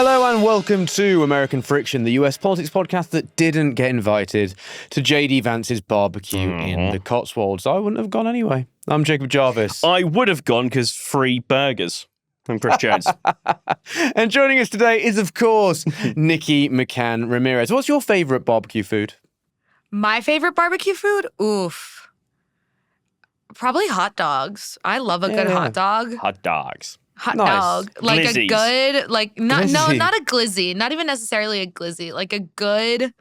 Hello and welcome to American Friction, the US politics podcast that didn't get invited to J.D. Vance's barbecue in the Cotswolds. I wouldn't have gone anyway. I'm Jacob Jarvis. I would have gone because free burgers. I'm Chris Jones. And joining us today is, of course, Nikki McCann Ramirez. What's your favourite barbecue food? My favorite barbecue food? Oof. Probably hot dogs. I love a good hot dog. Hot dogs. Hot Nice. dog. Like Glizzies. a good, like, not a glizzy. Not even necessarily a glizzy. Like a good,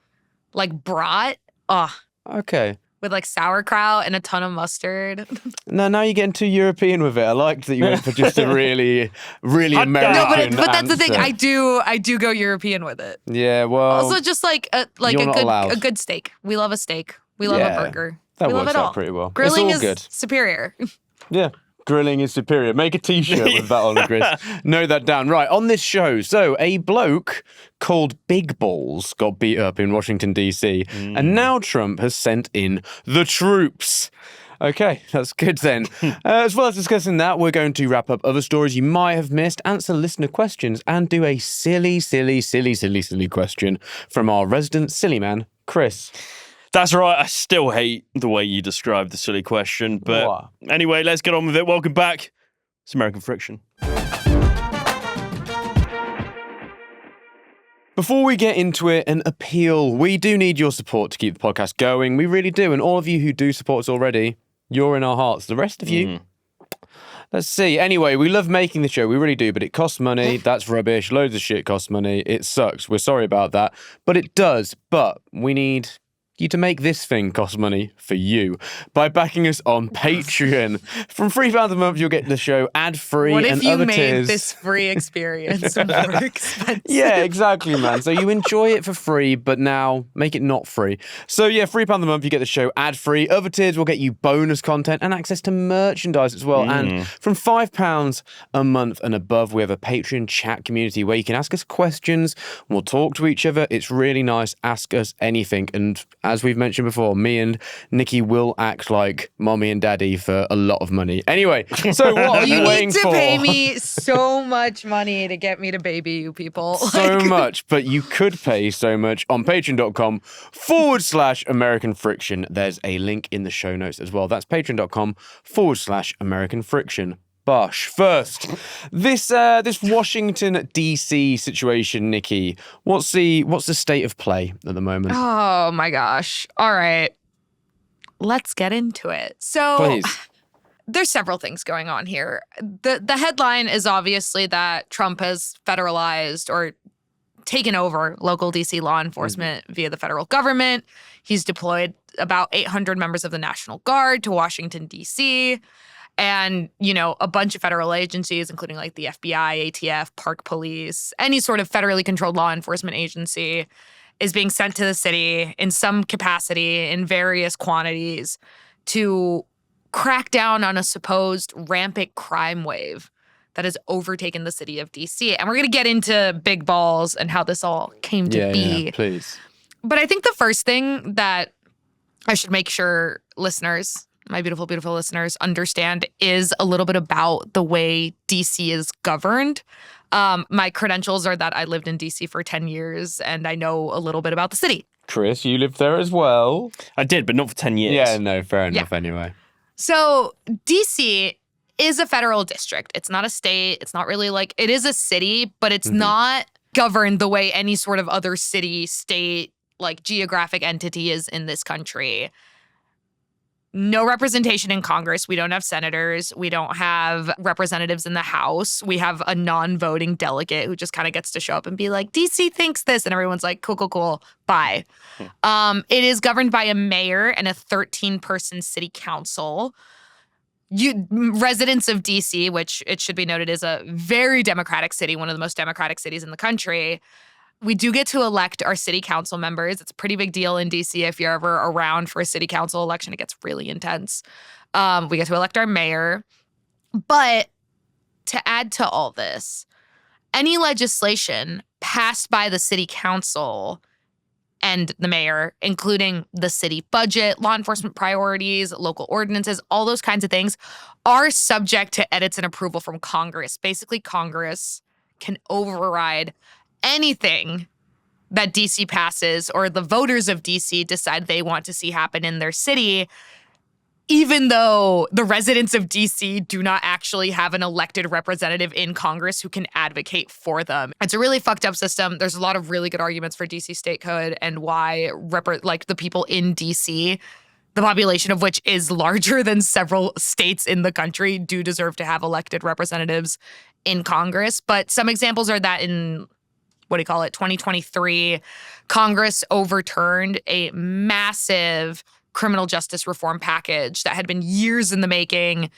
like, brat. Oh, Okay. with like sauerkraut and a ton of mustard. Now you're getting too European with it. I liked that you went for just a really, really Hot dog. American No, but that's the thing. answer. I do go European with it. Yeah, well... Also, just like a you're not allowed. good steak. We love a steak. We love a burger. That we love works it all. out pretty well. Grilling it's all is good. superior. Yeah. Grilling is superior. Make a t-shirt with that on, Chris. Note that down. Right, on this show, so a bloke called Big Balls got beat up in Washington, D.C., and now Trump has sent in the troops. Okay, that's good then. As well as discussing that, we're going to wrap up other stories you might have missed, answer listener questions, and do a silly question from our resident silly man, Chris. That's right. I still hate the way you described the silly question. But What? anyway, let's get on with it. Welcome back. It's American Friction. Before we get into it, an appeal. We do need your support to keep the podcast going. We really do. And all of you who do support us already, you're in our hearts. The rest of you, let's see. Anyway, we love making the show. We really do. But it costs money. That's rubbish. Loads of shit costs money. It sucks. We're sorry about that. But it does. But we need you to make this thing cost money for you by backing us on Patreon. From £3 a month, you'll get the show ad-free What if and you other made tiers. this free experience more expensive? Yeah, exactly, man. So you enjoy it for free, but now make it not free. So yeah, £3 a month, you get the show ad-free. Other tiers will get you bonus content and access to merchandise as well. And from £5 a month and above, we have a Patreon chat community where you can ask us questions. We'll talk to each other. It's really nice. Ask us anything. And as we've mentioned before, me and Nikki will act like mommy and daddy for a lot of money. Anyway, so what are you waiting need to for? pay me so much money to get me to baby you people. So much, but you could pay so much on patreon.com/American Friction. There's a link in the show notes as well. That's patreon.com/American Friction. Bosh. First, this Washington D.C. situation, Nikki. What's the state of play at the moment? Oh my gosh. All right. Let's get into it. So Please. There's several things going on here. The headline is obviously that Trump has federalized or taken over local D.C. law enforcement via the federal government. He's deployed about 800 members of the National Guard to Washington, D.C., and, you know, a bunch of federal agencies, including like the FBI, ATF, Park Police, any sort of federally controlled law enforcement agency is being sent to the city in some capacity, in various quantities, to crack down on a supposed rampant crime wave that has overtaken the city of D.C. And we're going to get into Big Balls and how this all came to be. Yeah, please. But I think the first thing that I should make sure listeners, my beautiful, beautiful listeners, understand is a little bit about the way D.C. is governed. My credentials are that I lived in D.C. for 10 years and I know a little bit about the city. Chris, you lived there as well. I did, but not for 10 years. Yeah, no, fair enough anyway. So D.C. is a federal district. It's not a state. It's not really like, it is a city, but it's not governed the way any sort of other city, state, like geographic entity is in this country. No representation in Congress. We don't have senators. We don't have representatives in the House. We have a non-voting delegate who just kind of gets to show up and be like, DC thinks this. And everyone's like, cool, bye. It is governed by a mayor and a 13-person city council. Residents of DC, which it should be noted is a very democratic city, one of the most democratic cities in the country. We do get to elect our city council members. It's a pretty big deal in DC. If you're ever around for a city council election, it gets really intense. We get to elect our mayor. But to add to all this, any legislation passed by the city council and the mayor, including the city budget, law enforcement priorities, local ordinances, all those kinds of things, are subject to edits and approval from Congress. Basically, Congress can override anything that DC passes or the voters of DC decide they want to see happen in their city, even though the residents of DC do not actually have an elected representative in Congress who can advocate for them. It's a really fucked up system. There's a lot of really good arguments for DC statehood and why the people in DC, the population of which is larger than several states in the country, do deserve to have elected representatives in Congress. But some examples are that in 2023, Congress overturned a massive criminal justice reform package that had been years in the making,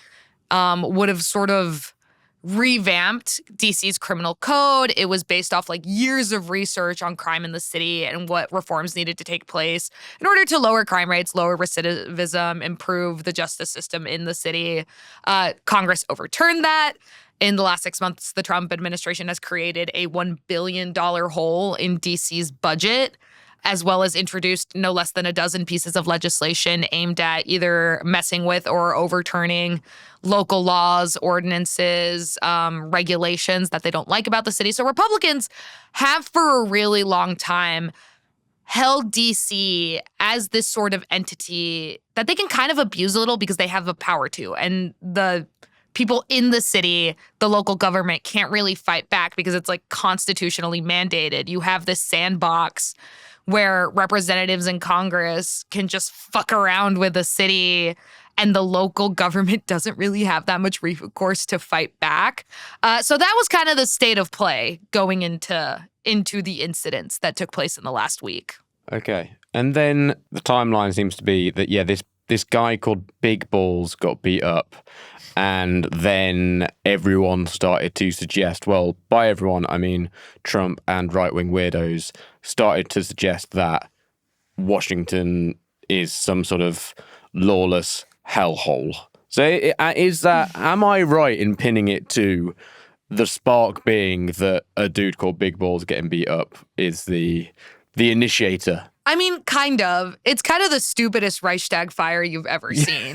would have sort of revamped DC's criminal code. It was based off years of research on crime in the city and what reforms needed to take place in order to lower crime rates, lower recidivism, improve the justice system in the city. Congress overturned that. In the last 6 months, the Trump administration has created a $1 billion hole in DC's budget, as well as introduced no less than a dozen pieces of legislation aimed at either messing with or overturning local laws, ordinances, regulations that they don't like about the city. So Republicans have for a really long time held DC as this sort of entity that they can kind of abuse a little because they have the power to. And the people in the city, the local government, can't really fight back because it's constitutionally mandated. You have this sandbox where representatives in Congress can just fuck around with the city and the local government doesn't really have that much recourse to fight back. So that was kind of the state of play going into the incidents that took place in the last week. Okay. And then the timeline seems to be that, this guy called Big Balls got beat up. And then everyone started to suggest, well, by everyone, I mean Trump and right-wing weirdos started to suggest that Washington is some sort of lawless hellhole. So am I right in pinning it to the spark being that a dude called Big Balls getting beat up is the initiator? I mean, kind of. It's kind of the stupidest Reichstag fire you've ever seen.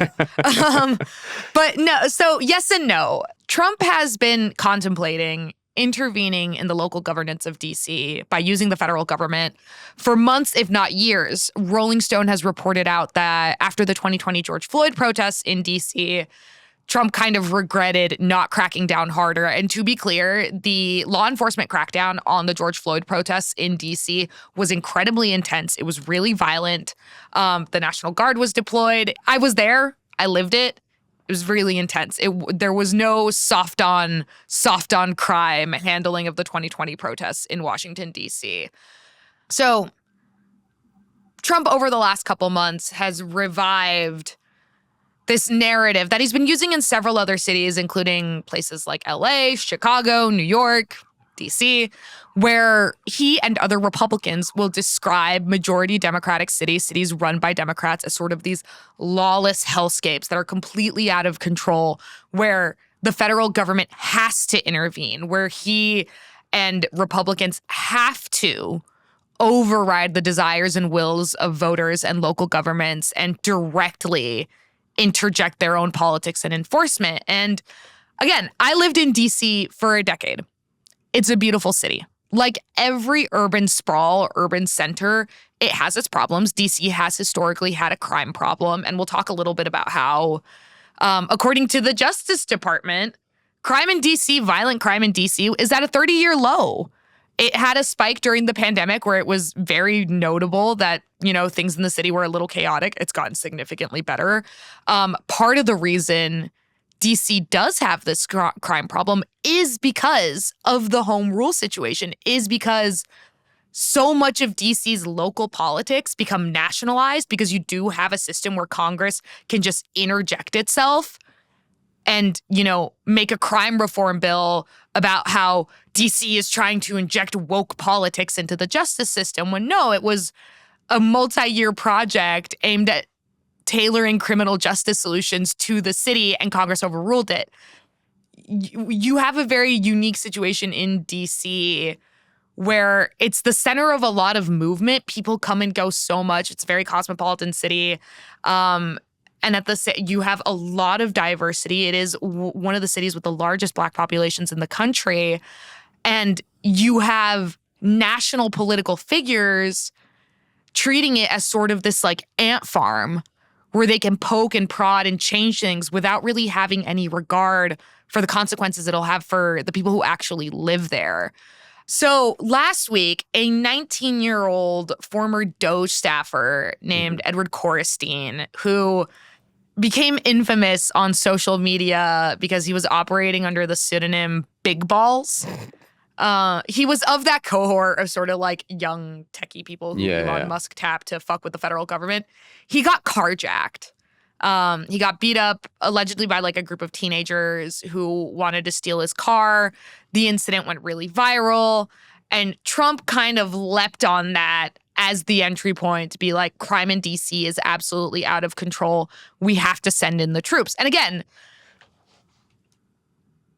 But no, so yes and no. Trump has been contemplating intervening in the local governance of DC by using the federal government for months, if not years. Rolling Stone has reported out that after the 2020 George Floyd protests in DC, Trump kind of regretted not cracking down harder. And to be clear, the law enforcement crackdown on the George Floyd protests in D.C. was incredibly intense. It was really violent. The National Guard was deployed. I was there. I lived it. It was really intense. There was no soft on crime handling of the 2020 protests in Washington, D.C. So Trump, over the last couple months, has revived this narrative that he's been using in several other cities, including places like LA, Chicago, New York, DC, where he and other Republicans will describe majority Democratic cities run by Democrats, as sort of these lawless hellscapes that are completely out of control, where the federal government has to intervene, where he and Republicans have to override the desires and wills of voters and local governments and directly interject their own politics and enforcement. And again, I lived in DC for a decade. It's a beautiful city. Like every urban sprawl, urban center, it has its problems. DC has historically had a crime problem. And we'll talk a little bit about how, according to the Justice Department, violent crime in DC is at a 30-year low. It had a spike during the pandemic where it was very notable that, things in the city were a little chaotic. It's gotten significantly better. Part of the reason DC does have this crime problem is because of the home rule situation, is because so much of DC's local politics become nationalized because you do have a system where Congress can just interject itself and, make a crime reform bill about how DC is trying to inject woke politics into the justice system, when no, it was a multi-year project aimed at tailoring criminal justice solutions to the city, and Congress overruled it. You have a very unique situation in DC where it's the center of a lot of movement. People come and go so much. It's a very cosmopolitan city. And you have a lot of diversity. It is one of the cities with the largest Black populations in the country. And you have national political figures treating it as sort of this like ant farm where they can poke and prod and change things without really having any regard for the consequences it'll have for the people who actually live there. So last week, a 19-year-old former Doge staffer named Edward Korestein, who became infamous on social media because he was operating under the pseudonym Big Balls. He was of that cohort of sort of like young techie people who Elon Musk tapped to fuck with the federal government. He got carjacked. He got beat up allegedly by like a group of teenagers who wanted to steal his car. The incident went really viral, and Trump kind of leapt on that as the entry point to be like, crime in DC is absolutely out of control. We have to send in the troops. And again,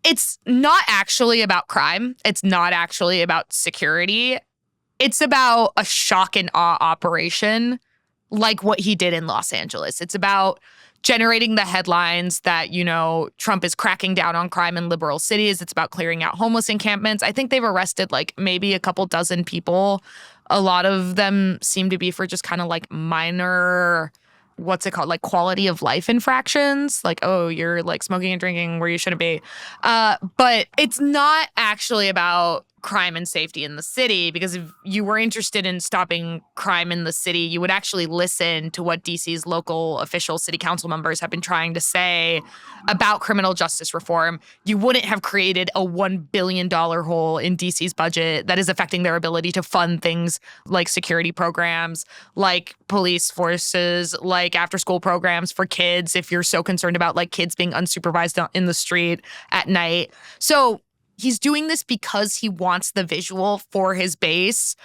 it's not actually about crime. It's not actually about security. It's about a shock and awe operation like what he did in Los Angeles. It's about generating the headlines that, you know, Trump is cracking down on crime in liberal cities. It's about clearing out homeless encampments. I think they've arrested like maybe a couple dozen people. A lot of them seem to be for just kind of like minor, what's it called? Like quality of life infractions. Like, oh, you're like smoking and drinking where you shouldn't be. But it's not actually about crime and safety in the city, because if you were interested in stopping crime in the city, you would actually listen to what DC's local official city council members have been trying to say about criminal justice reform. You wouldn't have created a $1 billion hole in DC's budget that is affecting their ability to fund things like security programs, like police forces, like after-school programs for kids, if you're so concerned about like kids being unsupervised in the street at night. So he's doing this because he wants the visual for his base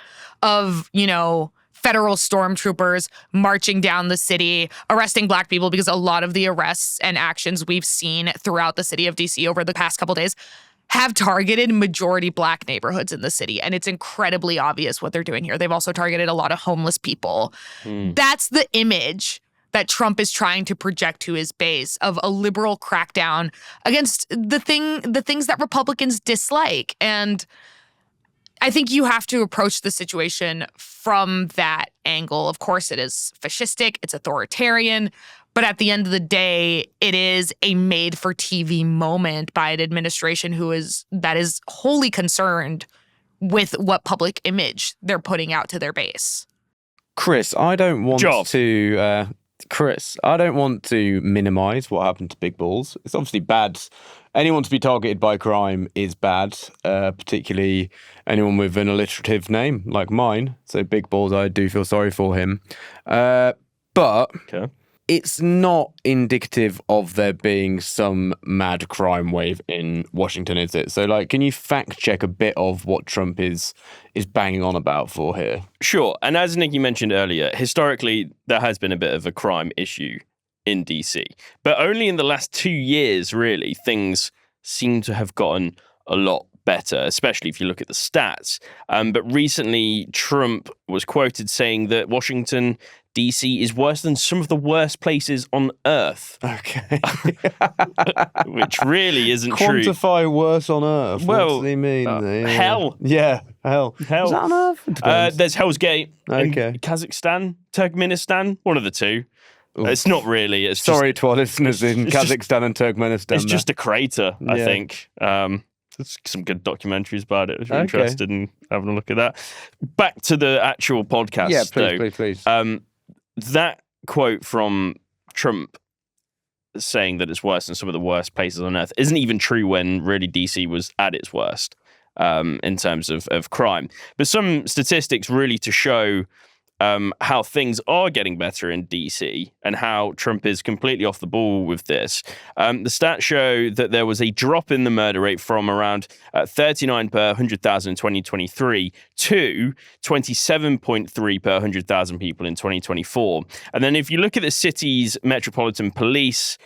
of, you know, federal stormtroopers marching down the city, arresting Black people, because a lot of the arrests and actions we've seen throughout the city of DC over the past couple days have targeted majority Black neighborhoods in the city. And it's incredibly obvious what they're doing here. They've also targeted a lot of homeless people. That's the image that Trump is trying to project to his base of a liberal crackdown against the things that Republicans dislike. And I think you have to approach the situation from that angle. Of course, it is fascistic, it's authoritarian, but at the end of the day, it is a made-for-TV moment by an administration that is wholly concerned with what public image they're putting out to their base. Chris, I don't want to minimize what happened to Big Balls. It's obviously bad. Anyone to be targeted by crime is bad, particularly anyone with an alliterative name like mine. So Big Balls, I do feel sorry for him. But it's not indicative of there being some mad crime wave in Washington, is it? So, like, can you fact check a bit of what Trump is banging on about for here? Sure. And as Nikki mentioned earlier, historically, there has been a bit of a crime issue in DC. But only in the last 2 years, really, things seem to have gotten a lot better, especially if you look at the stats. But recently, Trump was quoted saying that Washington, DC is worse than some of the worst places on Earth. Okay. Which really isn't true. Quantify worse on Earth. Well, what does he mean? Hell. Yeah, hell. Is that on Earth? There's Hell's Gate in Okay. Kazakhstan, Turkmenistan, one of the two. Oof. It's not really. It's Sorry to our listeners in Kazakhstan and Turkmenistan. It's just a crater, I Yeah. think. There's some good documentaries about it if you're Okay. interested in having a look at that. Back to the actual podcast, Yeah, though. please. That quote from Trump saying that it's worse than some of the worst places on Earth isn't even true when really DC was at its worst in terms of crime. But some statistics really to show how things are getting better in DC and how Trump is completely off the ball with this. The stats show that there was a drop in the murder rate from around 39 per 100,000 in 2023 to 27.3 per 100,000 people in 2024. And then if you look at the city's Metropolitan Police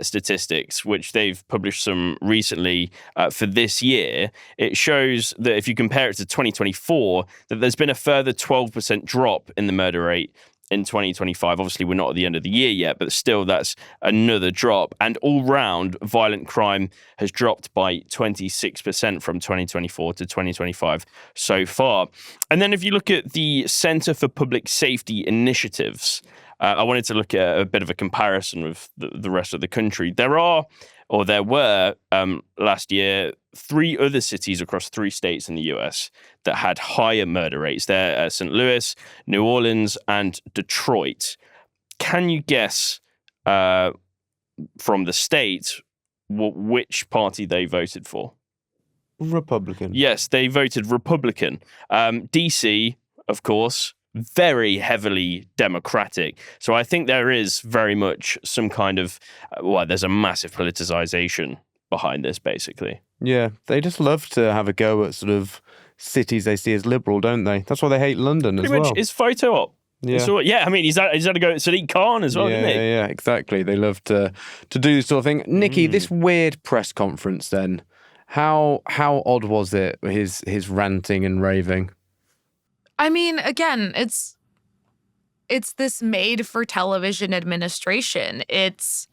statistics, which they've published some recently for this year, it shows that if you compare it to 2024, that there's been a further 12% drop in the murder rate in 2025. Obviously, we're not at the end of the year yet, but still, that's another drop. And all round, violent crime has dropped by 26% from 2024 to 2025 so far. And then if you look at the Centre for Public Safety Initiatives, I wanted to look at a bit of a comparison with the rest of the country. There were last year 3 other cities across 3 states in the US that had higher murder rates. They're St. Louis, New Orleans, and Detroit. Can you guess from the state which party they voted for? Republican. Yes, they voted Republican. DC, of course, very heavily Democratic. So I think there is very much some kind of, there's a massive politicization behind this, basically. Yeah, they just love to have a go at sort of cities they see as liberal, don't they? That's why they hate London as well. Pretty much, it's photo op. Yeah. I mean, he's had to go to Sadiq Khan as well, didn't he? Yeah, exactly. They love to do this sort of thing. Nikki, this weird press conference then, how odd was it, his ranting and raving? I mean, again, it's this made-for-television administration. It's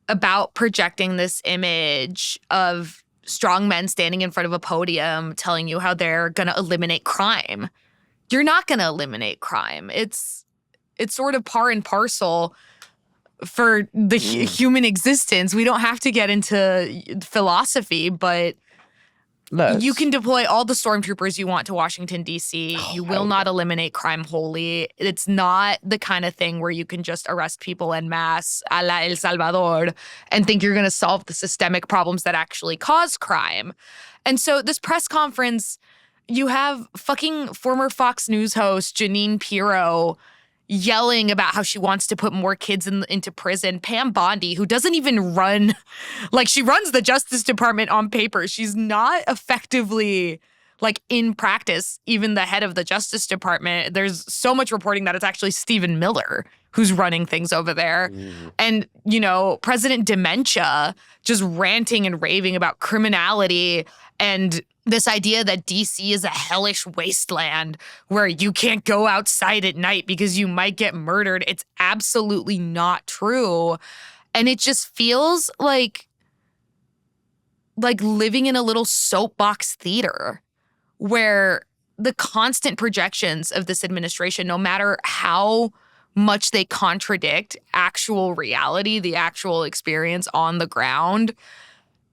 about projecting this image of strong men standing in front of a podium telling you how they're going to eliminate crime. You're not going to eliminate crime. It's sort of par and parcel for the human existence. We don't have to get into philosophy, but you can deploy all the stormtroopers you want to Washington, D.C. You will not eliminate crime wholly. It's not the kind of thing where you can just arrest people en masse a la El Salvador and think you're going to solve the systemic problems that actually cause crime. And so this press conference, you have fucking former Fox News host Jeanine Pirro yelling about how she wants to put more kids into prison. Pam Bondi, who doesn't even run, she runs the Justice Department on paper. She's not effectively, in practice, even the head of the Justice Department. There's so much reporting that it's actually Stephen Miller who's running things over there. And, President Dementia just ranting and raving about criminality and this idea that DC is a hellish wasteland where you can't go outside at night because you might get murdered. It's absolutely not true. And it just feels like living in a little soapbox theater where the constant projections of this administration, no matter how much they contradict actual reality, the actual experience on the ground,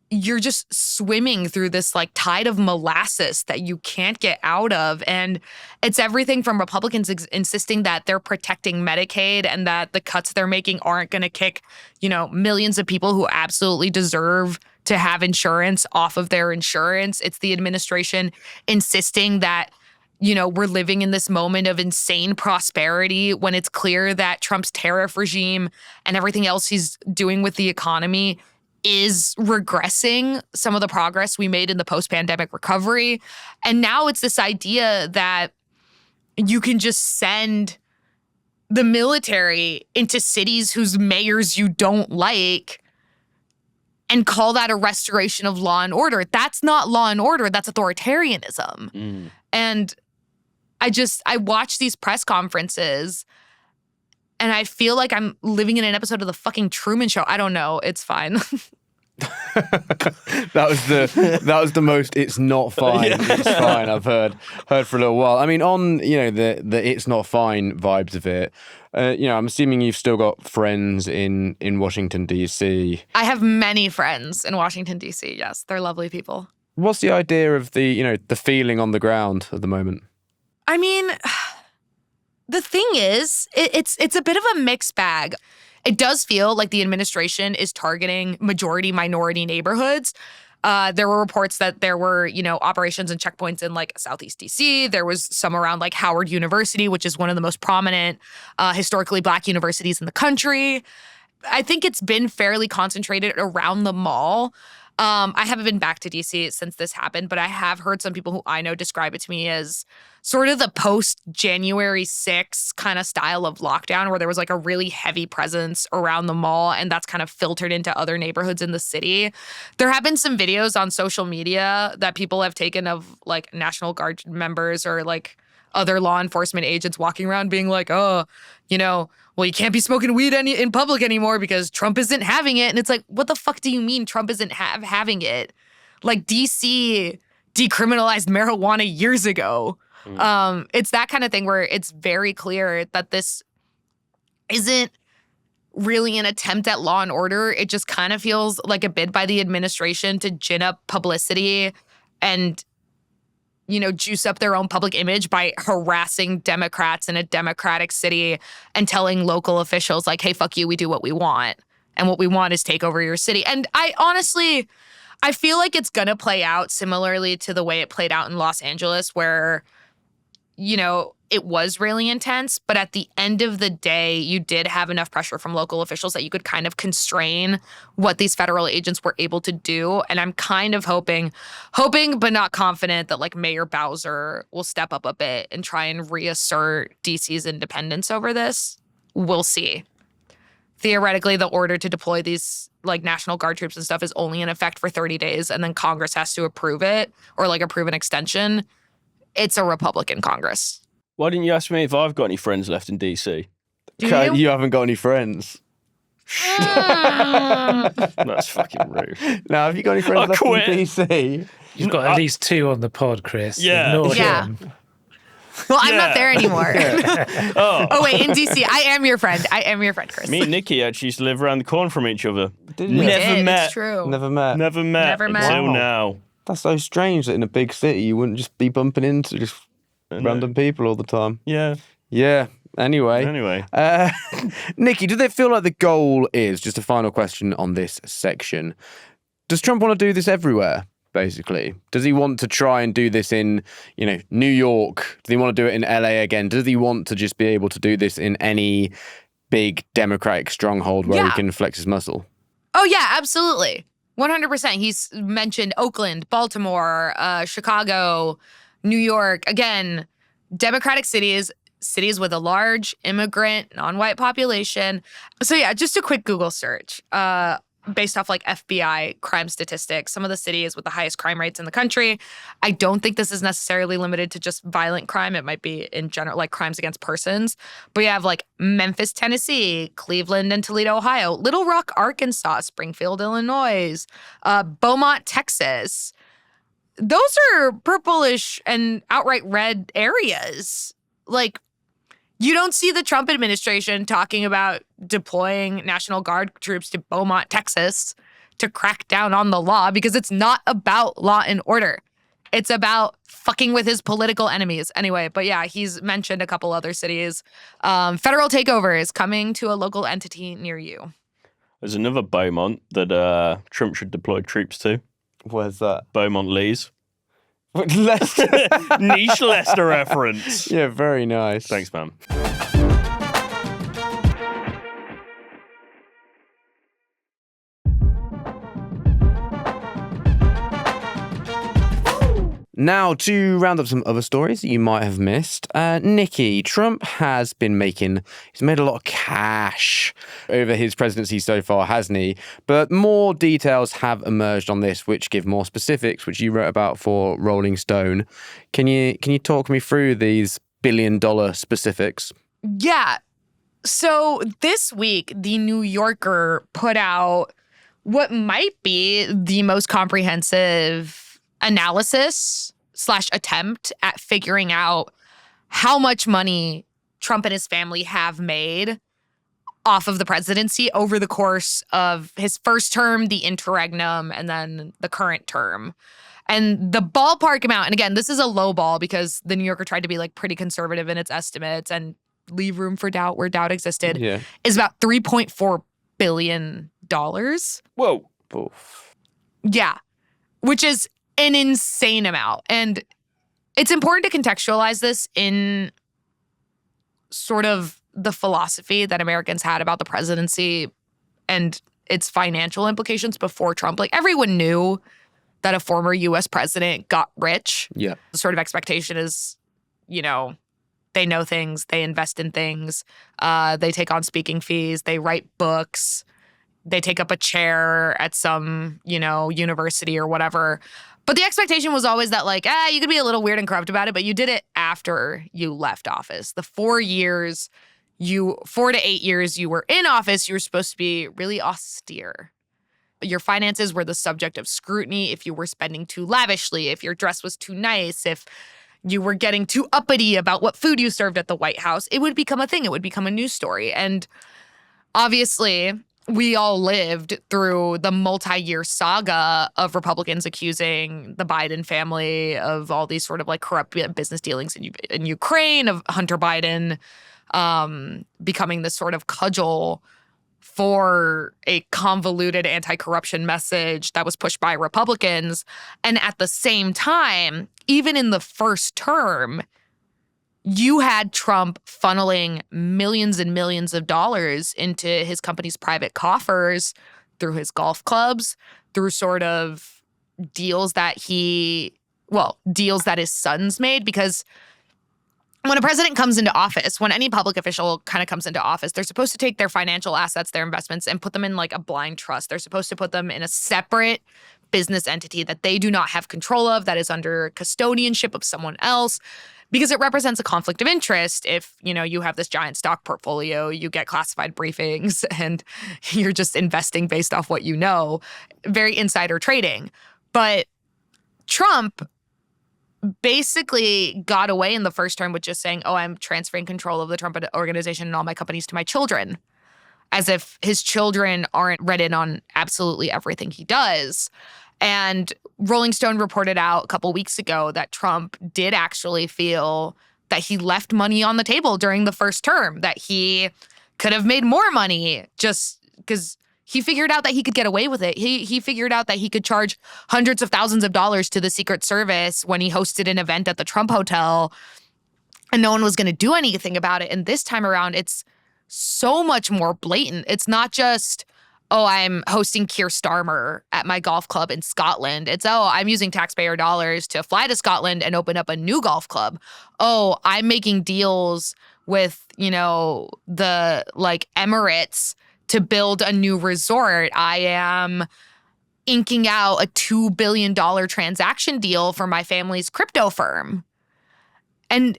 you're just swimming through this tide of molasses that you can't get out of. And it's everything from Republicans insisting that they're protecting Medicaid and that the cuts they're making aren't going to kick, millions of people who absolutely deserve to have insurance off of their insurance. It's the administration insisting that, we're living in this moment of insane prosperity when it's clear that Trump's tariff regime and everything else he's doing with the economy is regressing some of the progress we made in the post-pandemic recovery. And now it's this idea that you can just send the military into cities whose mayors you don't like and call that a restoration of law and order. That's not law and order. That's authoritarianism. And I watch these press conferences and I feel like I'm living in an episode of the fucking Truman Show. I don't know. It's fine. that was the most it's not fine. It's fine I've heard for a little while. I mean, on the it's not fine vibes of it, I'm assuming you've still got friends in Washington DC. I have many friends in Washington DC. Yes, they're lovely people. What's the idea of the feeling on the ground at the moment? I mean, the thing is, it's a bit of a mixed bag. It does feel like the administration is targeting majority-minority neighborhoods. There were reports that there were, operations and checkpoints in Southeast DC. There was some around Howard University, which is one of the most prominent historically Black universities in the country. I think it's been fairly concentrated around the mall. I haven't been back to DC since this happened, but I have heard some people who I know describe it to me as sort of the post-January 6th kind of style of lockdown where there was a really heavy presence around the mall and that's kind of filtered into other neighborhoods in the city. There have been some videos on social media that people have taken of National Guard members or other law enforcement agents walking around being like, oh, you know, well, you can't be smoking weed in public anymore because Trump isn't having it. And it's like, what the fuck do you mean Trump isn't having it? Like, DC decriminalized marijuana years ago. It's that kind of thing where it's very clear that this isn't really an attempt at law and order. It just kind of feels like a bid by the administration to gin up publicity and, you know, juice up their own public image by harassing Democrats in a Democratic city and telling local officials like, hey, fuck you, we do what we want. And what we want is take over your city. And I feel like it's going to play out similarly to the way it played out in Los Angeles, where, you know, it was really intense. But at the end of the day, you did have enough pressure from local officials that you could kind of constrain what these federal agents were able to do. And I'm kind of hoping but not confident that like Mayor Bowser will step up a bit and try and reassert DC's independence over this. We'll see. Theoretically, the order to deploy these like National Guard troops and stuff is only in effect for 30 days, and then Congress has to approve it or like approve an extension. It's a Republican Congress. Why didn't you ask me if I've got any friends left in DC? You haven't got any friends. That's fucking rude. Now, have you got any friends left in DC? You've got at least 2 on the pod, Chris. Yeah. Ignore Yeah. him. Well, I'm not there anymore. Oh, wait, in DC, I am your friend. I am your friend, Chris. Me and Nikki actually used to live around the corner from each other. Did We you? Never did, met. It's true. Never met. Never met. Never met. Until Wow. now. That's so strange that in a big city you wouldn't just be bumping into just random people all the time. Yeah. Yeah. Anyway. Nikki, does it feel like the goal is, just a final question on this section, does Trump want to do this everywhere, basically? Does he want to try and do this in, you know, New York? Does he want to do it in LA again? Does he want to just be able to do this in any big Democratic stronghold where he can flex his muscle? Oh, yeah, absolutely. 100%. He's mentioned Oakland, Baltimore, Chicago, New York. Again, Democratic cities with a large immigrant, non-white population. So yeah, just a quick Google search based off like FBI crime statistics, some of the cities with the highest crime rates in the country. I don't think this is necessarily limited to just violent crime. It might be in general, like crimes against persons. But you have like Memphis, Tennessee, Cleveland and Toledo, Ohio, Little Rock, Arkansas, Springfield, Illinois, Beaumont, Texas. Those are purplish and outright red areas. Like, you don't see the Trump administration talking about deploying National Guard troops to Beaumont, Texas to crack down on the law, because it's not about law and order. It's about fucking with his political enemies. Anyway, but yeah, he's mentioned a couple other cities. Federal takeover is coming to a local entity near you. There's another Beaumont that Trump should deploy troops to. Where's that? Beaumont Lees. Leicester. Niche Leicester reference. Yeah, very nice. Thanks, man. Now, to round up some other stories that you might have missed, Nikki, Trump he's made a lot of cash over his presidency so far, hasn't he? But more details have emerged on this, which give more specifics, which you wrote about for Rolling Stone. Can you talk me through these billion-dollar specifics? Yeah. So this week, The New Yorker put out what might be the most comprehensive analysis / attempt at figuring out how much money Trump and his family have made off of the presidency over the course of his first term, the interregnum, and then the current term. And the ballpark amount, and again, this is a low ball because the New Yorker tried to be like pretty conservative in its estimates and leave room for doubt where doubt existed, is about $3.4 billion. Whoa. Oof. Yeah, which is an insane amount. And it's important to contextualize this in sort of the philosophy that Americans had about the presidency and its financial implications before Trump. Like, everyone knew that a former U.S. president got rich. Yeah. The sort of expectation is, you know, they know things, they invest in things, they take on speaking fees, they write books. they take up a chair at some, university or whatever. But the expectation was always that, like, you could be a little weird and corrupt about it, but you did it after you left office. The 4 to 8 years you were in office, you were supposed to be really austere. Your finances were the subject of scrutiny if you were spending too lavishly, if your dress was too nice, if you were getting too uppity about what food you served at the White House. It would become a thing. It would become a news story. And obviously, we all lived through the multi-year saga of Republicans accusing the Biden family of all these sort of like corrupt business dealings in Ukraine, of Hunter Biden becoming this sort of cudgel for a convoluted anti-corruption message that was pushed by Republicans. And at the same time, even in the first term, you had Trump funneling millions and millions of dollars into his company's private coffers through his golf clubs, through sort of deals that his sons made. Because when a president comes into office, when any public official kind of comes into office, they're supposed to take their financial assets, their investments, and put them in like a blind trust. They're supposed to put them in a separate business entity that they do not have control of, that is under custodianship of someone else, because it represents a conflict of interest. If, you have this giant stock portfolio, you get classified briefings, and you're just investing based off what you know, very insider trading. But Trump basically got away in the first term with just saying, I'm transferring control of the Trump organization and all my companies to my children, as if his children aren't read in on absolutely everything he does. And Rolling Stone reported out a couple weeks ago that Trump did actually feel that he left money on the table during the first term, that he could have made more money just because he figured out that he could get away with it. He figured out that he could charge hundreds of thousands of dollars to the Secret Service when he hosted an event at the Trump Hotel, and no one was going to do anything about it. And this time around, it's so much more blatant. It's not just, I'm hosting Keir Starmer at my golf club in Scotland. It's, I'm using taxpayer dollars to fly to Scotland and open up a new golf club. I'm making deals with, the Emirates to build a new resort. I am inking out a $2 billion transaction deal for my family's crypto firm. And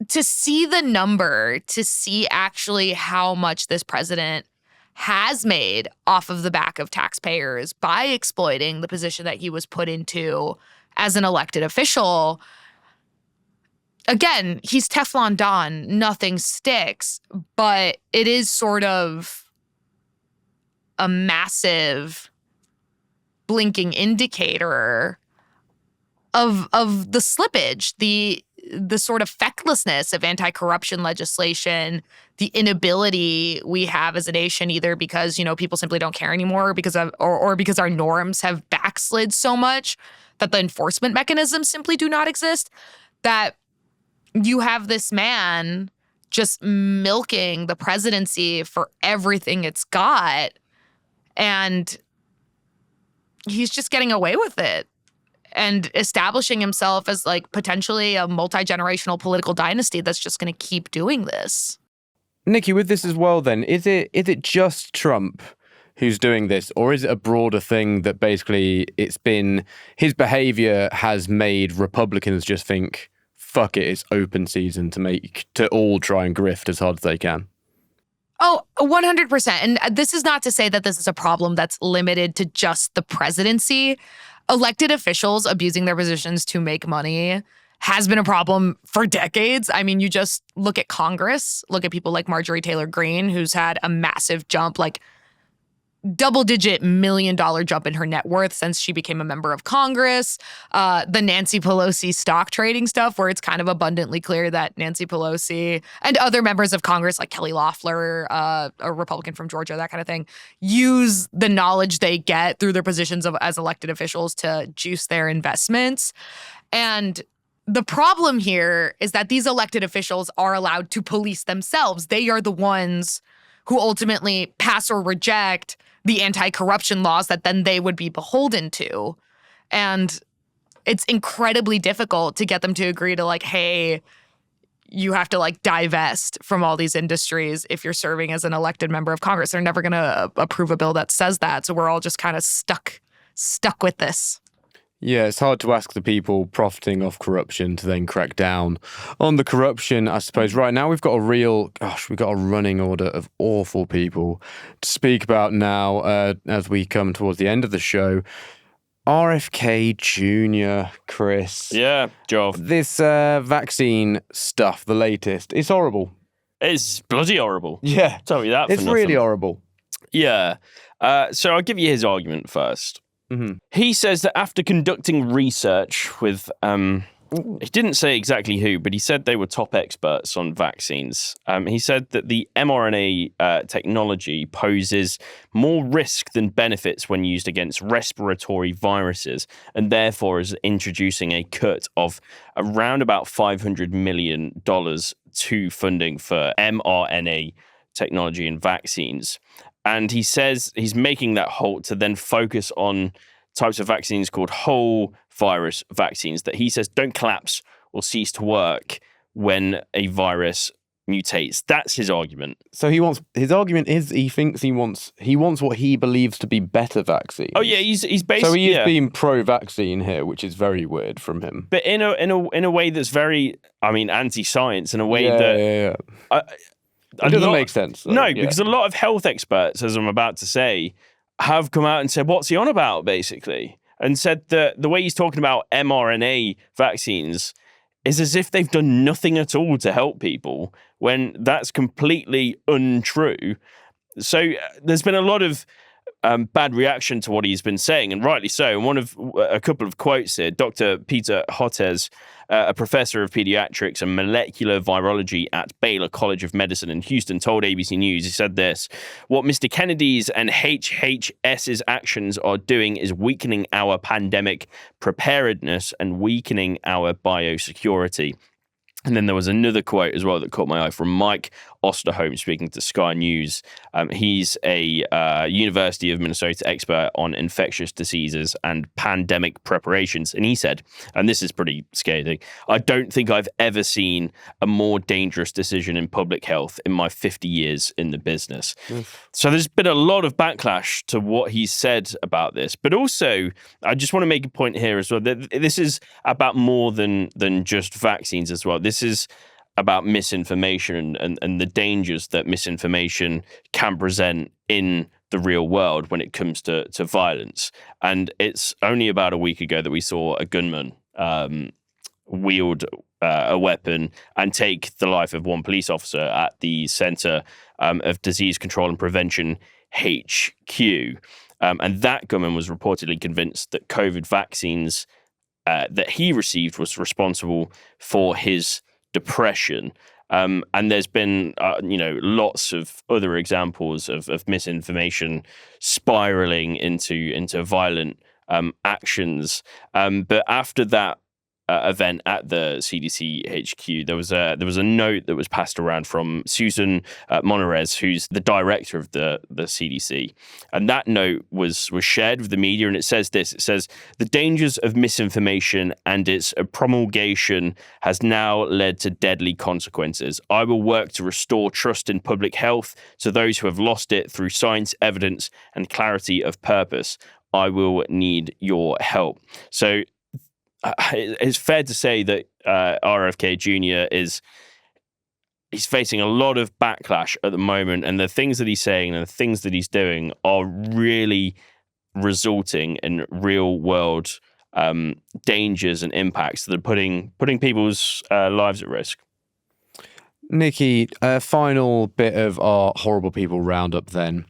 to see the number, to see actually how much this president has made off of the back of taxpayers by exploiting the position that he was put into as an elected official. Again, he's Teflon Don, nothing sticks, but it is sort of a massive blinking indicator of the slippage, the sort of fecklessness of anti-corruption legislation, the inability we have as a nation, either because, people simply don't care anymore because our norms have backslid so much that the enforcement mechanisms simply do not exist, that you have this man just milking the presidency for everything it's got, and he's just getting away with it and establishing himself as potentially a multi-generational political dynasty that's just going to keep doing this. Nikki, with this as well then, is it just Trump who's doing this, or is it a broader thing that basically it's been his behavior has made Republicans just think, fuck it, it's open season to all try and grift as hard as they can? 100%. And this is not to say that this is a problem that's limited to just the presidency. Elected officials abusing their positions to make money has been a problem for decades. I mean, you just look at Congress, look at people like Marjorie Taylor Greene, who's had a massive jump, double-digit $1 million jump in her net worth since she became a member of Congress. The Nancy Pelosi stock trading stuff, where it's kind of abundantly clear that Nancy Pelosi and other members of Congress, like Kelly Loeffler, a Republican from Georgia, that kind of thing, use the knowledge they get through their positions as elected officials to juice their investments. And the problem here is that these elected officials are allowed to police themselves. They are the ones who ultimately pass or reject the anti-corruption laws that then they would be beholden to. And it's incredibly difficult to get them to agree to hey, you have to like divest from all these industries if you're serving as an elected member of Congress. They're never going to approve a bill that says that. So we're all just kind of stuck with this. Yeah, it's hard to ask the people profiting off corruption to then crack down on the corruption, I suppose. Right now, we've got a running order of awful people to speak about now as we come towards the end of the show. RFK Jr., Chris. Yeah, Joe. This vaccine stuff, the latest, it's horrible. It's bloody horrible. Yeah. Tell me that for It's nothing. really horrible. Yeah. So I'll give you his argument first. Mm-hmm. He says that after conducting research with, he didn't say exactly who, but he said they were top experts on vaccines. He said that the mRNA technology poses more risk than benefits when used against respiratory viruses, and therefore is introducing a cut of around about $500 million to funding for mRNA technology and vaccines. And he says he's making that halt to then focus on types of vaccines called whole virus vaccines that he says don't collapse or cease to work when a virus mutates. That's his argument. So his argument is he thinks he wants what he believes to be better vaccines. Oh yeah, he's basically so he is being pro-vaccine here, which is very weird from him. But in a way that's very, anti-science in a way that It doesn't make sense. Though. No, because a lot of health experts, as I'm about to say, have come out and said, what's he on about, basically? And said that the way he's talking about mRNA vaccines is as if they've done nothing at all to help people, when that's completely untrue. So there's been a lot of bad reaction to what he's been saying, and rightly so. And a couple of quotes here, Dr. Peter Hotez, a professor of pediatrics and molecular virology at Baylor College of Medicine in Houston, told ABC News, he said this: "What Mr. Kennedy's and HHS's actions are doing is weakening our pandemic preparedness and weakening our biosecurity." And then there was another quote as well that caught my eye from Mike Osterholm speaking to Sky News. He's a University of Minnesota expert on infectious diseases and pandemic preparations. And he said, and this is pretty scathing, "I don't think I've ever seen a more dangerous decision in public health in my 50 years in the business." So there's been a lot of backlash to what he said about this. But also, I just want to make a point here as well, that this is about more than just vaccines as well. This is about misinformation and the dangers that misinformation can present in the real world when it comes to violence. And it's only about a week ago that we saw a gunman wield a weapon and take the life of one police officer at the Center of Disease Control and Prevention, HQ. And that gunman was reportedly convinced that COVID vaccines that he received was responsible for his depression. And there's been, lots of other examples of misinformation spiraling into violent actions. But after that event at the CDC HQ, there was a note that was passed around from Susan Monarez, who's the director of the CDC, and that note was shared with the media, and it says this: it says, "The dangers of misinformation and its promulgation has now led to deadly consequences. I will work to restore trust in public health to those who have lost it through science, evidence, and clarity of purpose. I will need your help." So it's fair to say that RFK Jr. he's facing a lot of backlash at the moment, and the things that he's saying and the things that he's doing are really resulting in real world dangers and impacts that are putting people's lives at risk. Nikki, a final bit of our horrible people roundup then.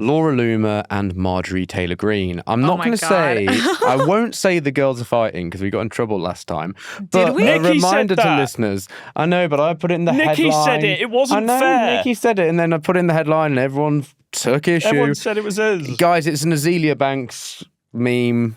Laura Loomer and Marjorie Taylor Greene. I'm not going to say, I won't say the girls are fighting because we got in trouble last time. But Did we? a Nikki reminder said to that. listeners. I know, but I put it in the headline. Nikki said it. It wasn't I know, fair. Nikki said it, and then I put it in the headline, and everyone took issue. Everyone said it was us. Guys, it's an Azealia Banks meme.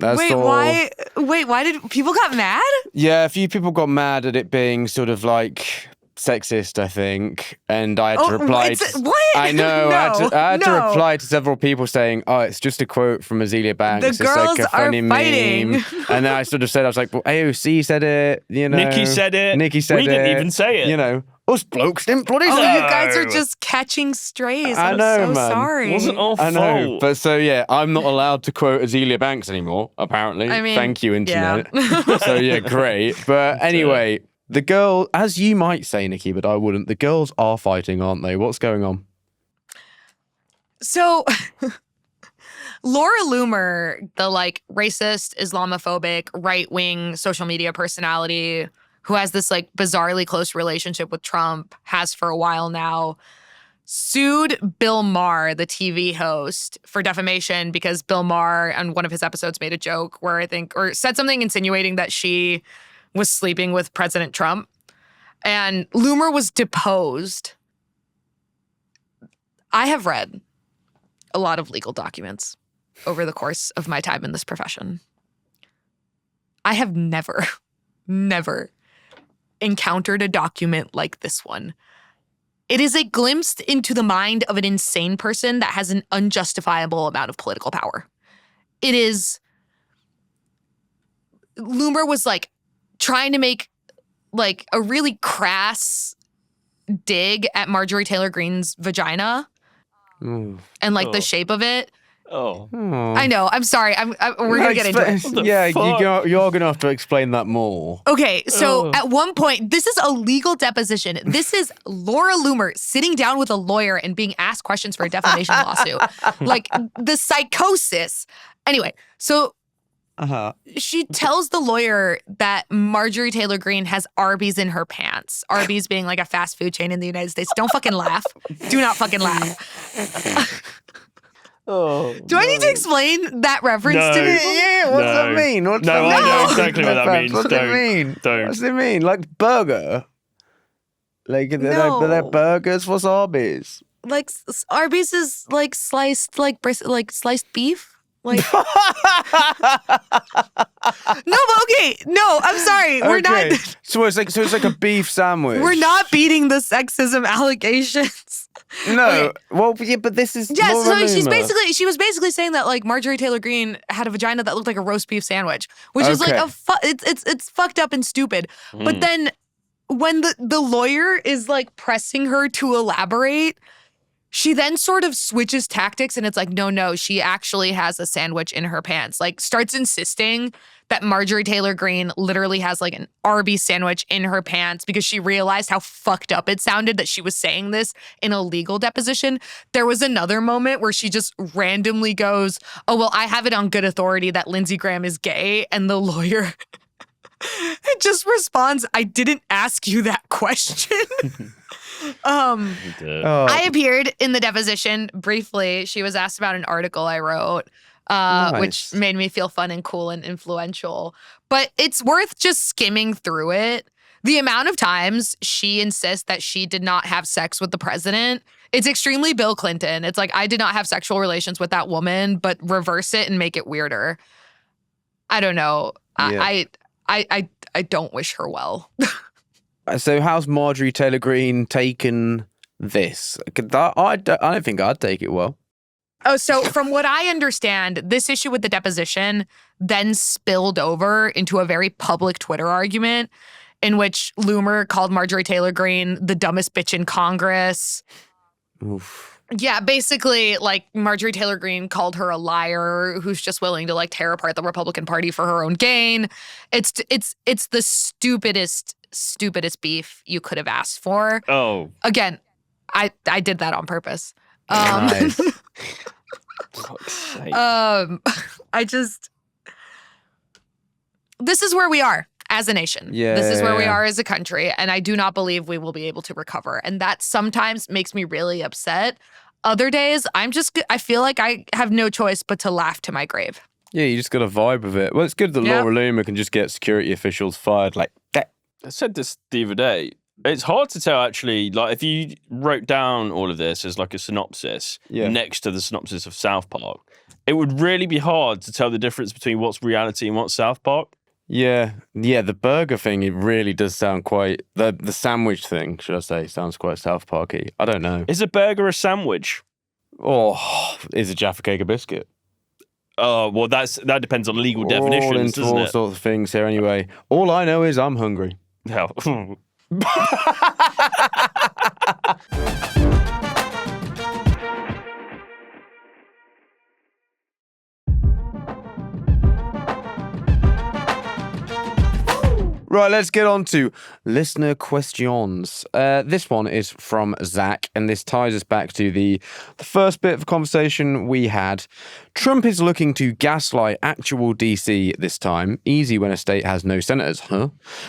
That's Wait, all. why did people got mad? Yeah, a few people got mad at it being sort of like sexist, I think, and I had to reply. What? I know. No, I had to reply to several people saying, "Oh, it's just a quote from Azealia Banks. The girls it's like a funny are fighting." meme." And then I sort of said, "I was like, well, AOC said it. You know, Nikki said it. Nikki said it. We didn't even say it. You know, us blokes didn't bloody Oh, say you it." guys are just catching strays. I I'm know, so man. sorry. It wasn't our I know, fault. but so yeah, I'm not allowed to quote Azealia Banks anymore. Apparently, I mean, thank you, internet. yeah. So yeah, great. But anyway, the girl, as you might say, Nikki, but I wouldn't. The girls are fighting, aren't they? What's going on? So, Laura Loomer, the like racist, Islamophobic, right-wing social media personality who has this like bizarrely close relationship with Trump, has for a while now, sued Bill Maher, the TV host, for defamation because Bill Maher on one of his episodes made a joke where or said something insinuating that she was sleeping with President Trump. And Loomer was deposed. I have read a lot of legal documents over the course of my time in this profession. I have never encountered a document like this one. It is a glimpse into the mind of an insane person that has an unjustifiable amount of political power. It is... Loomer was like trying to make like a really crass dig at Marjorie Taylor Greene's vagina and like the shape of it. Oh. I know. I'm sorry. We're going to get into it. Yeah, you're going to have to explain that more. Okay, so at one point, this is a legal deposition. This is Laura Loomer sitting down with a lawyer and being asked questions for a defamation lawsuit. Like the psychosis. Anyway, so she tells the lawyer that Marjorie Taylor Greene has Arby's in her pants. Arby's being like a fast food chain in the United States. Don't fucking laugh. Do not fucking laugh. Do I need to explain that reference to me? Yeah, what's that mean? I know exactly what that means. What's it mean? Don't. What's it mean? Like burger? Like they're burgers? What's Arby's? Like Arby's is like sliced sliced beef. Like no, but okay, no, I'm sorry, we're not. So it's like a beef sandwich. We're not beating the sexism allegations. No, okay. Well, yeah, but this is yes. Laura So Loomer. she was basically saying that like Marjorie Taylor Greene had a vagina that looked like a roast beef sandwich, which is like it's fucked up and stupid. But then when the lawyer is like pressing her to elaborate, she then sort of switches tactics and it's like, no, she actually has a sandwich in her pants. Like starts insisting that Marjorie Taylor Greene literally has like an Arby's sandwich in her pants because she realized how fucked up it sounded that she was saying this in a legal deposition. There was another moment where she just randomly goes, oh, well, I have it on good authority that Lindsey Graham is gay. And the lawyer just responds, I didn't ask you that question. I appeared in the deposition briefly. She was asked about an article I wrote, which made me feel fun and cool and influential. But it's worth just skimming through it. The amount of times she insists that she did not have sex with the president, it's extremely Bill Clinton. It's like, I did not have sexual relations with that woman, but reverse it and make it weirder. I don't know. Yeah. I don't wish her well. So how's Marjorie Taylor Greene taken this? I don't think I'd take it well. Oh, so from what I understand, this issue with the deposition then spilled over into a very public Twitter argument in which Loomer called Marjorie Taylor Greene the dumbest bitch in Congress. Oof. Yeah, basically, like Marjorie Taylor Greene called her a liar who's just willing to like tear apart the Republican Party for her own gain. It's the stupidest beef you could have asked for. Oh. Again, I did that on purpose. Nice. This is where we are as a nation. Yeah, this is where we are as a country, and I do not believe we will be able to recover. And that sometimes makes me really upset. Other days, I feel like I have no choice but to laugh to my grave. Yeah, you just got to vibe with it. Well, it's good that Laura Loomer can just get security officials fired like that. I said this the other day. It's hard to tell, actually. Like, if you wrote down all of this as like a synopsis next to the synopsis of South Park, it would really be hard to tell the difference between what's reality and what's South Park. Yeah, the burger thing, it really does sound quite... The sandwich thing, should I say, sounds quite South Parky. I don't know. Is a burger a sandwich? Or is a Jaffa Cake a biscuit? Oh, well, that depends on legal definitions, all into doesn't all it? sorts of things here anyway. All I know is I'm hungry. Hell. Right, let's get on to listener questions. This one is from Zach, and this ties us back to the first bit of conversation we had. Trump is looking to gaslight actual DC this time, easy when a state has no senators, huh?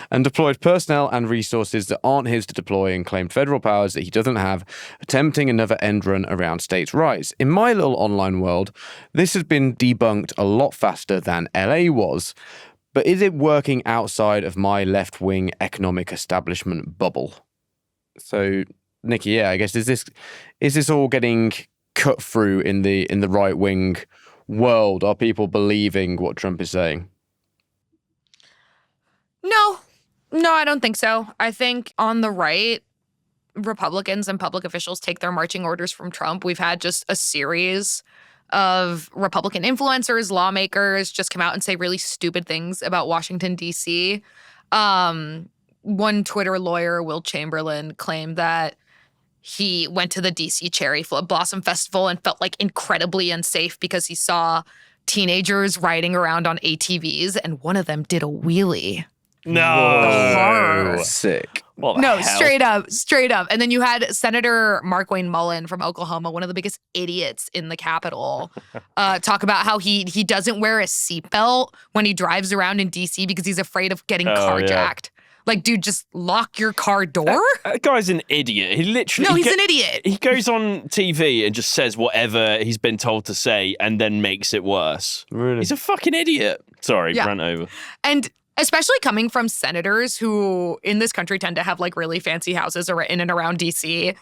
And deployed personnel and resources that aren't his to deploy and claimed federal powers that he doesn't have, attempting another end run around states' rights. In my little online world, this has been debunked a lot faster than LA was. But is it working outside of my left-wing economic establishment bubble? So, Nikki, I guess is this all getting cut through in the right-wing world? Are people believing what Trump is saying? No, I don't think so. I think on the right, Republicans and public officials take their marching orders from Trump. We've had just a series of Republican influencers, lawmakers just come out and say really stupid things about Washington, D.C. One Twitter lawyer, Will Chamberlain, claimed that he went to the D.C. Cherry Blossom Festival and felt like incredibly unsafe because he saw teenagers riding around on ATVs and one of them did a wheelie. No. The horror. Sick. What the No, hell? straight up. And then you had Senator Markwayne Mullin from Oklahoma, one of the biggest idiots in the Capitol, talk about how he doesn't wear a seatbelt when he drives around in D.C. because he's afraid of getting carjacked. Like, dude, just lock your car door? That guy's an idiot. He literally... No, he's an idiot. He goes on TV and just says whatever he's been told to say and then makes it worse. Really? He's a fucking idiot. Sorry, rant over. And especially coming from senators who in this country tend to have like really fancy houses or in and around DC.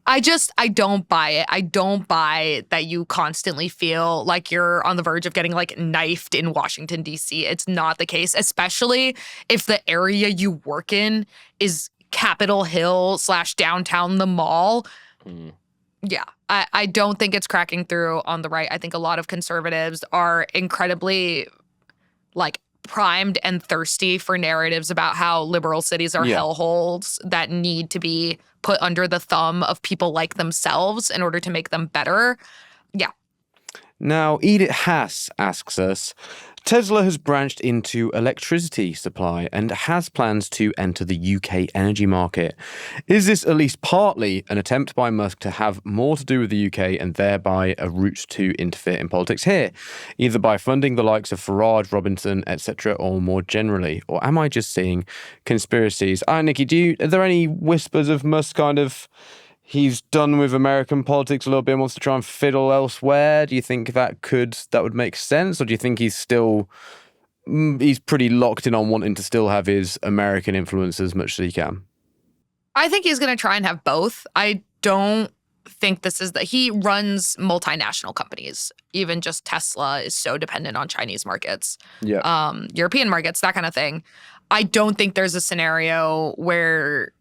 I don't buy it. I don't buy that you constantly feel like you're on the verge of getting like knifed in Washington, D.C. It's not the case, especially if the area you work in is Capitol Hill / downtown the mall. Yeah, I don't think it's cracking through on the right. I think a lot of conservatives are incredibly like primed and thirsty for narratives about how liberal cities are hellholes that need to be put under the thumb of people like themselves in order to make them better. Yeah. Now, Edith Haas asks us, Tesla has branched into electricity supply and has plans to enter the UK energy market. Is this at least partly an attempt by Musk to have more to do with the UK and thereby a route to interfere in politics here, either by funding the likes of Farage, Robinson, etc., or more generally? Or am I just seeing conspiracies? Nikki, are there any whispers of Musk kind of... He's done with American politics a little bit and wants to try and fiddle elsewhere? Do you think that would make sense? Or do you think he's pretty locked in on wanting to still have his American influence as much as he can? I think he's going to try and have both. I don't think he runs multinational companies. Even just Tesla is so dependent on Chinese markets, European markets, that kind of thing. I don't think there's a scenario where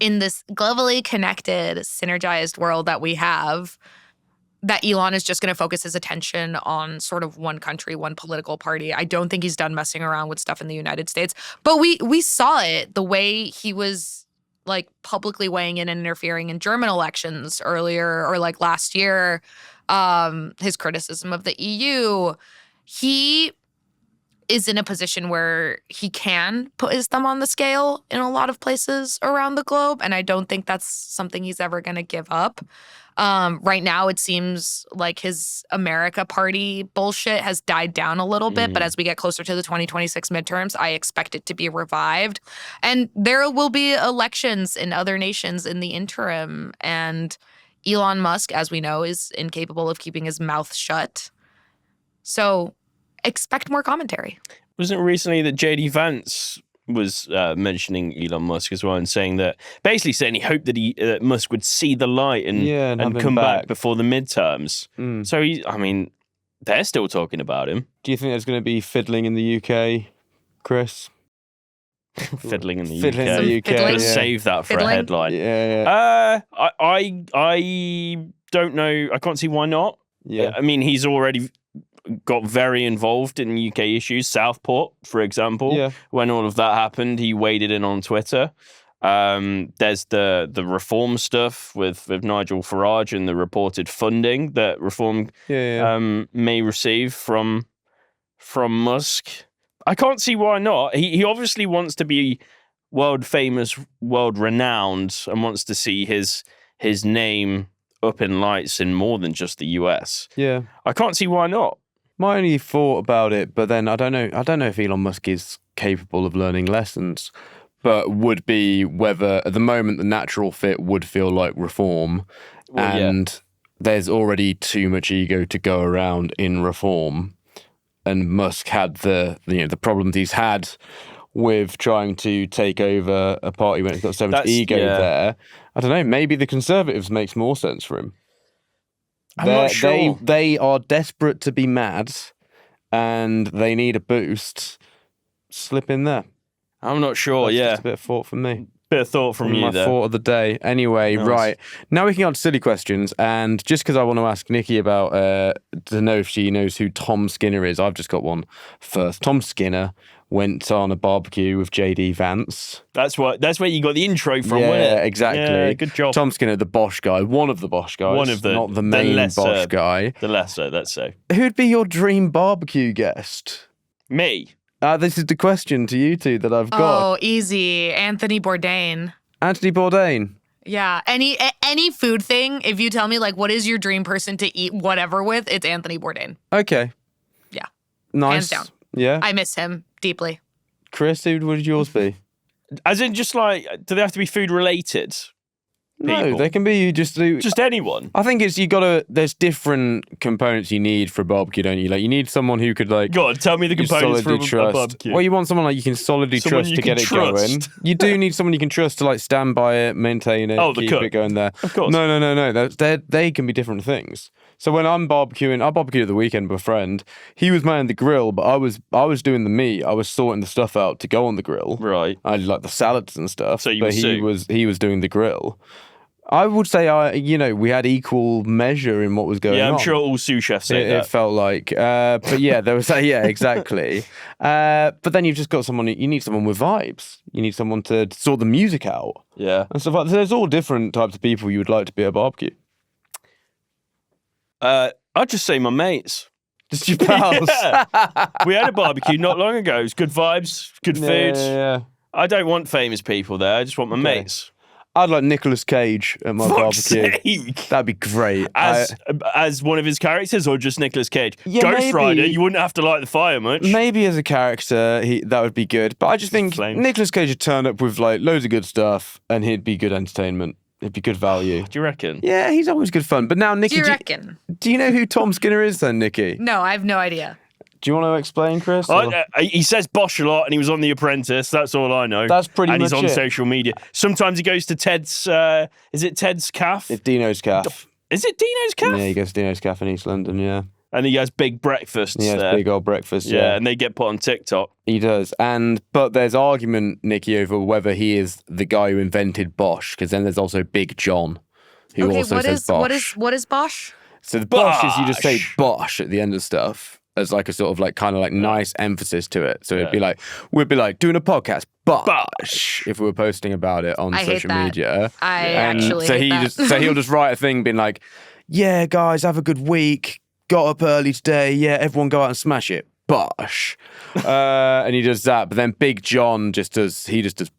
in this globally connected, synergized world that we have, that Elon is just going to focus his attention on sort of one country, one political party. I don't think he's done messing around with stuff in the United States. But we saw it, the way he was like publicly weighing in and interfering in German elections earlier or like last year, his criticism of the EU. He is in a position where he can put his thumb on the scale in a lot of places around the globe. And I don't think that's something he's ever going to give up. Right now, it seems like his America Party bullshit has died down a little bit. But as we get closer to the 2026 midterms, I expect it to be revived. And there will be elections in other nations in the interim. And Elon Musk, as we know, is incapable of keeping his mouth shut. So expect more commentary. Wasn't it recently that JD Vance was mentioning Elon Musk as well and saying that, basically saying he hoped that Musk would see the light and come back before the midterms. So they're still talking about him. Do you think there's going to be fiddling in the UK Chris. Fiddling in the Fiddling UK. in the UK. Fiddling? Gonna save that for a Fiddling? headline. Yeah. I don't know. I can't see why not. Yeah. I mean, he's already got very involved in UK issues. Southport, for example. Yeah. When all of that happened, he waded in on Twitter. There's the reform stuff with Nigel Farage and the reported funding that reform may receive from Musk. I can't see why not. He obviously wants to be world famous, world renowned, and wants to see his name up in lights in more than just the US. Yeah. I can't see why not. My only thought about it, but then I don't know if Elon Musk is capable of learning lessons, but would be whether at the moment the natural fit would feel like reform, and there's already too much ego to go around in reform. And Musk had the problems he's had with trying to take over a party when it's got so much ego there. I don't know. Maybe the Conservatives makes more sense for him. I'm not sure. They are desperate to be mad, and they need a boost. Slip in there. I'm not sure. That's yeah, just a bit of thought from me. Bit of thought from you my there. thought of the day. Anyway, Nice. right. Now we can get on to silly questions. And just because I want to ask Nikki about, to know if she knows who Tom Skinner is, I've just got one first. Tom Skinner went on a barbecue with JD Vance. That's where you got the intro from, wasn't Yeah, it? exactly. Yeah, good job. Tom Skinner, the Bosch guy, one of the Bosch guys. One of the- not the the main lesser- Bosch guy. The lesser, let's say. Who'd be your dream barbecue guest? Me. This is the question to you two that I've got. Oh, easy. Anthony Bourdain. Anthony Bourdain. Yeah. Any food thing, if you tell me, like, what is your dream person to eat whatever with, it's Anthony Bourdain. Okay. Yeah. Nice. Hands down. Yeah. I miss him deeply. Chris, who would yours be? As in, just like, do they have to be food related? No, People. they can be just anyone. I think it's there's different components you need for a barbecue, don't you? Like you need someone who could like God, tell me the you components for solidly a trust. barbecue. Well, you want someone like you can solidly Someone trust you to can get it going. trust. You do need someone you can trust to like stand by it, maintain it, Oh, the keep cook. it going there. Of course. No. They can be different things. So when I'm barbecuing, I barbecued at the weekend with a friend. He was manning the grill, but I was doing the meat. I was sorting the stuff out to go on the grill. Right. I did like the salads and stuff. So you but were he was doing the grill. I would say we had equal measure in what was going on. Yeah, I'm sure all sous chefs say that. It felt like, but yeah, there was exactly. But then you've just got you need someone with vibes. You need someone to sort the music out Yeah. and stuff like that. There's all different types of people you would like to be at a barbecue. I'd just say my mates. Just your pals. Yeah. We had a barbecue not long ago. It was good vibes, good food. Yeah. I don't want famous people there. I just want my Okay. mates. I'd like Nicolas Cage at my Fuck's barbecue. sake. That'd be great. As one of his characters or just Nicolas Cage? Yeah, Ghost maybe. Rider, you wouldn't have to light the fire much. Maybe as a character, that would be good. But I just think flames. Nicolas Cage would turn up with like loads of good stuff, and he'd be good entertainment. It'd be good value. Do you reckon? Yeah, he's always good fun. But now, Nikki, Do you reckon? do you know who Tom Skinner is then, Nikki? No, I have no idea. Do you want to explain, Chris? or- He says Bosch a lot and he was on The Apprentice. That's all I know. That's pretty And he's much on it. social media. Sometimes he goes to Ted's, is it Ted's Cafe? It's Dino's Cafe. Is it Dino's Cafe? Yeah, he goes to Dino's Cafe in East London, yeah. And he has big breakfasts He has there. big old breakfast, yeah, yeah. and they get put on TikTok. He does. But there's argument, Nikki, over whether he is the guy who invented Bosch, because then there's also Big John, who Okay, also says Bosch. what is Bosch? So the Bosch is you just say Bosch. Bosch at the end of stuff as like a sort of like kind of like nice emphasis to it. So Yeah. we'd be like doing a podcast, Bosch, Bosch. if we were posting about it on I hate social that. media. I And actually so hate that. so he'll just write a thing being like, yeah, guys, have a good week. Got up early today. Yeah, everyone go out and smash it. Bosch. And he does that. But then Big John just does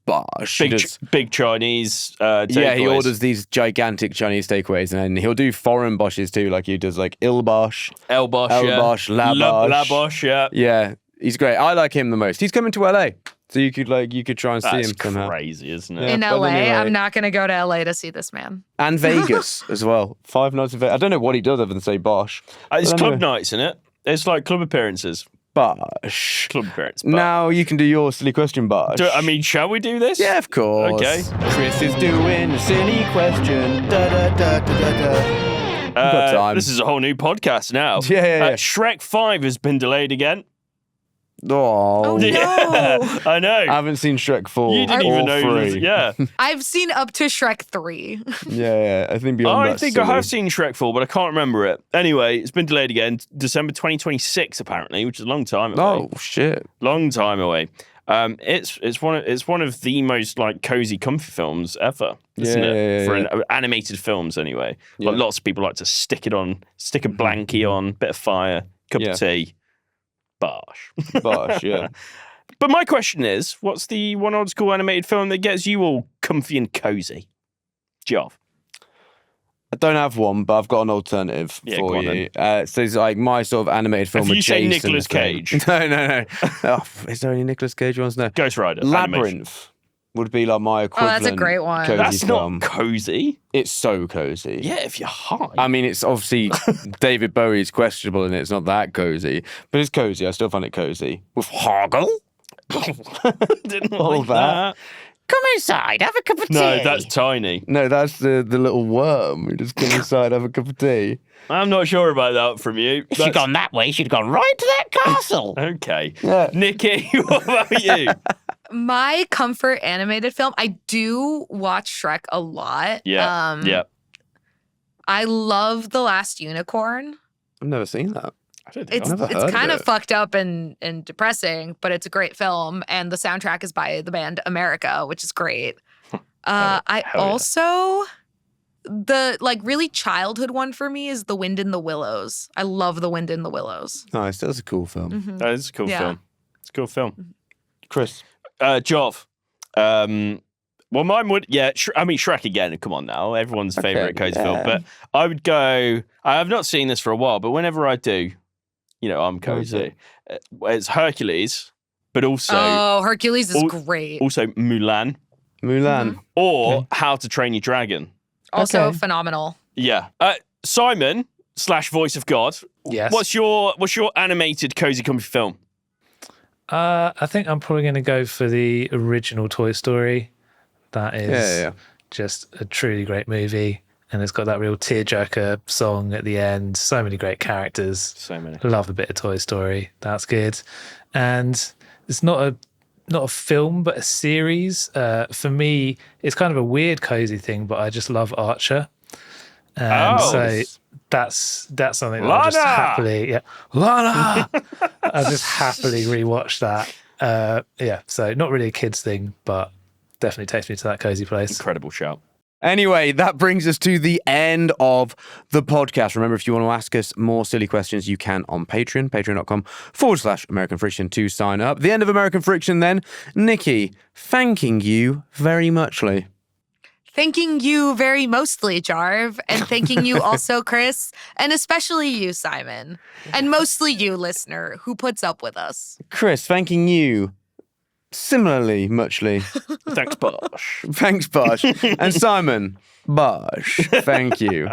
Bosch. He does- Big Chinese yeah, he takeaways. orders these gigantic Chinese takeaways, and then he'll do foreign Bosches too. Like he does like Il Bosch. El Bosch, El yeah. Bosch, La La Bosch. Bosch, yeah. Yeah, he's great. I like him the most. He's coming to LA, so you could try and see That's him somehow. crazy, isn't it? Yeah. In but LA, anyway. I'm not going to go to LA to see this man. And Vegas as well. 5 nights in Vegas. I don't know what he does other than say Bosch. It's But club anyway. nights, isn't it? It's like club appearances. Bosch. Club appearance. but- Now you can do your silly question, Bosch. shall we do this? Yeah, of course. Okay. Chris is doing a silly question. Da da da da da da. We've got time. This is a whole new podcast now. Yeah. Shrek 5 has been delayed again. Oh, Oh, no. I know. I haven't seen Shrek 4 You didn't even or know. 3. Yeah. I've seen up to Shrek 3. Yeah. I think beyond I that's think silly. I have seen Shrek 4, but I can't remember it. Anyway, it's been delayed again, December 2026 apparently, which is a long time away. Oh shit! Long time away. It's one of the most like cozy, comfy films ever, isn't it? For animated films, anyway. Yeah. Like, lots of people like to stick a blankie on, bit of fire, cup of tea, bosh. Bosh, yeah. But my question is, what's the one old school animated film that gets you all comfy and cozy? Jov. I don't have one, but I've got an alternative Yeah, for go on you. So it's like my sort of animated film. If you say adjacent Nicolas thing. Cage. No. Oh, is there any Nicolas Cage ones? No. Ghost Rider. Labyrinth Animation. would be like my equivalent. that's a great one. Cozy That's film. not cozy. It's so cozy. Yeah, if you're high. I mean, it's obviously David Bowie's questionable and it's not that cozy, but it's cozy. I still find it cozy. With Hoggle? Didn't All like that. Come inside, have a cup of tea. No, that's tiny. No, that's the little worm who just come inside, have a cup of tea. I'm not sure about that from you. If she'd gone that way, she'd gone right to that castle. Okay. Yeah. Nikki, what about you? My comfort animated film, I do watch Shrek a lot. Yeah. Yeah. I love The Last Unicorn. I've never seen that. I don't think It's never heard of kind of it. fucked up and depressing, but it's a great film. And the soundtrack is by the band America, which is great. I hell yeah. also, the like really childhood one for me is The Wind in the Willows. I love The Wind in the Willows. Nice, that's a cool film. Mhm. That is a cool Yeah. film. It's a cool film. Chris. Jov. Well, mine would, Shrek again. Come on now. Everyone's favorite cozy film. But I would go, I have not seen this for a while, but whenever I do, I'm cozy. It's Hercules, but also Oh, Hercules is al- great. also Mulan Mulan. or How to Train Your Dragon. Also Okay. phenomenal. Yeah. Simon / Voice of God. Yes. What's your animated cozy comfy film? I think I'm probably going to go for the original Toy Story. That is Yeah. just a truly great movie. And it's got that real tearjerker song at the end. So many great characters. So many. Love a bit of Toy Story. That's good. And it's not a film, but a series. For me, it's kind of a weird cozy thing, but I just love Archer. And so that's something that I'll just Lana! happily, Lana! I'll just happily rewatch that. So not really a kids thing, but definitely takes me to that cozy place. Incredible shout. Anyway, that brings us to the end of the podcast. Remember, if you want to ask us more silly questions, you can on Patreon, patreon.com/American Friction to sign up. The end of American Friction then. Nikki, thanking you very muchly. Thanking you very mostly, Jarv, and thanking you also, Chris, and especially you, Simon, and mostly you, listener, who puts up with us. Chris, thanking you similarly muchly. Thanks, Bosh. Thanks, Bosh. And Simon, Bosh, thank you.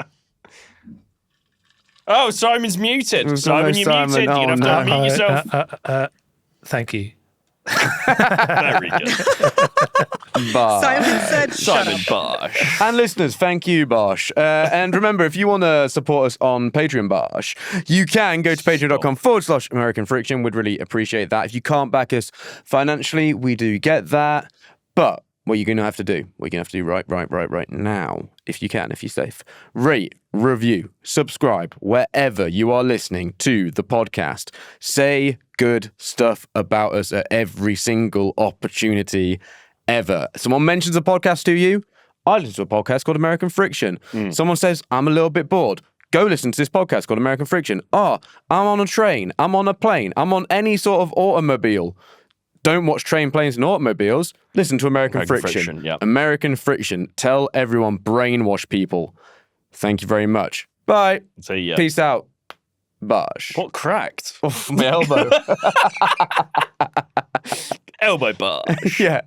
Oh, Simon's muted. We've got Simon, no you're Simon. muted. Oh, You're going to have to no. unmute yourself. Thank you. Very good. Bosh. Simon said, Simon Bosh. And listeners, thank you, Bosh. And remember, if you want to support us on Patreon, Bosh, you can go to patreon.com/American Friction. We'd really appreciate that. If you can't back us financially, we do get that. But what you're going to have to do, right now, if you can, if you're safe, rate, review, subscribe, wherever you are listening to the podcast. Say good stuff about us at every single opportunity ever. Someone mentions a podcast to you, I listen to a podcast called American Friction. Someone says, I'm a little bit bored. Go listen to this podcast called American Friction. I'm on a train. I'm on a plane. I'm on any sort of automobile. Don't watch train, planes, and automobiles. Listen to American Friction. Yep. American Friction. Tell everyone, brainwash people. Thank you very much. Bye. See ya. Peace out. Bosh. What cracked? Oh, my elbow. Elbow Bosh. Yeah.